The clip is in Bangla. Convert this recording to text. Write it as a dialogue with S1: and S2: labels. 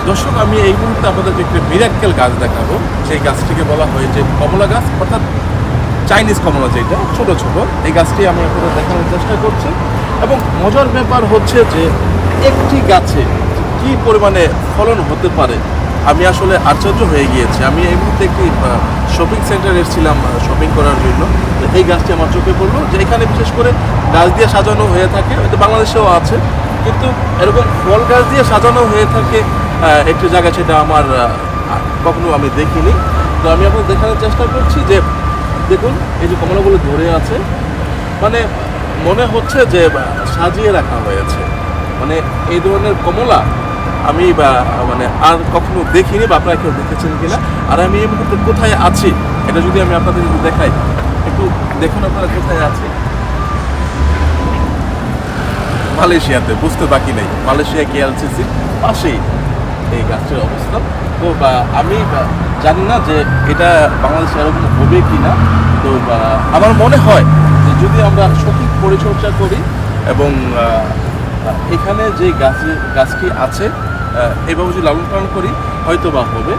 S1: দর্শক, আমি এই মুহূর্তে আপনাদেরকে একটা মিরাক্কেল গাছ দেখাবো। সেই গাছটিকে বলা হয় যে কমলা গাছ, অর্থাৎ চাইনিজ কমলা, যেটা ছোট ছোট। এই গাছটি আমি আপনাদের দেখানোর চেষ্টা করছি। এবং মজার ব্যাপার হচ্ছে যে একটি গাছে কি পরিমাণে ফলন হতে পারে, আমি আসলে আশ্চর্য হয়ে গিয়েছি। আমি এই মুহূর্তে একটি শপিং সেন্টারে এসেছিলাম শপিং করার জন্য। তো এই গাছটি আমার চোখে পড়লো যে এখানে বিশেষ করে গাছ দিয়ে সাজানো হয়ে থাকে, হয়তো বাংলাদেশেও আছে, কিন্তু এরকম ফল গাছ দিয়ে সাজানো হয়ে থাকে একটি জায়গা, সেটা আমার কখনো আমি দেখিনি। তো আমি এখন দেখানোর চেষ্টা করছি যে দেখুন, এই যে কমলাগুলো ধরে আছে, মানে মনে হচ্ছে যে সাজিয়ে রাখা হয়েছে। মানে এই ধরনের কমলা আমি মানে আর কখনো দেখিনি, বা আপনারা কেউ দেখেছেন কিনা। আর আমি এই মুহূর্তে কোথায় আছি, এটা যদি আমি আপনাদের যদি দেখাই, একটু দেখুন আপনারা কোথায় আছি। মালয়েশিয়াতে, বুঝতে বাকি নেই, মালয়েশিয়া কেএলসিসির পাশেই এই গাছটির অবস্থান। তো আমি জানি না যে এটা বাংলাদেশে এরকম হবে কি না। তো আমার মনে হয় যে যদি আমরা সঠিক পরিচর্যা করি এবং এখানে যে গাছটি আছে এভাবে যদি লালন পালন করি, হয়তো বা হবে।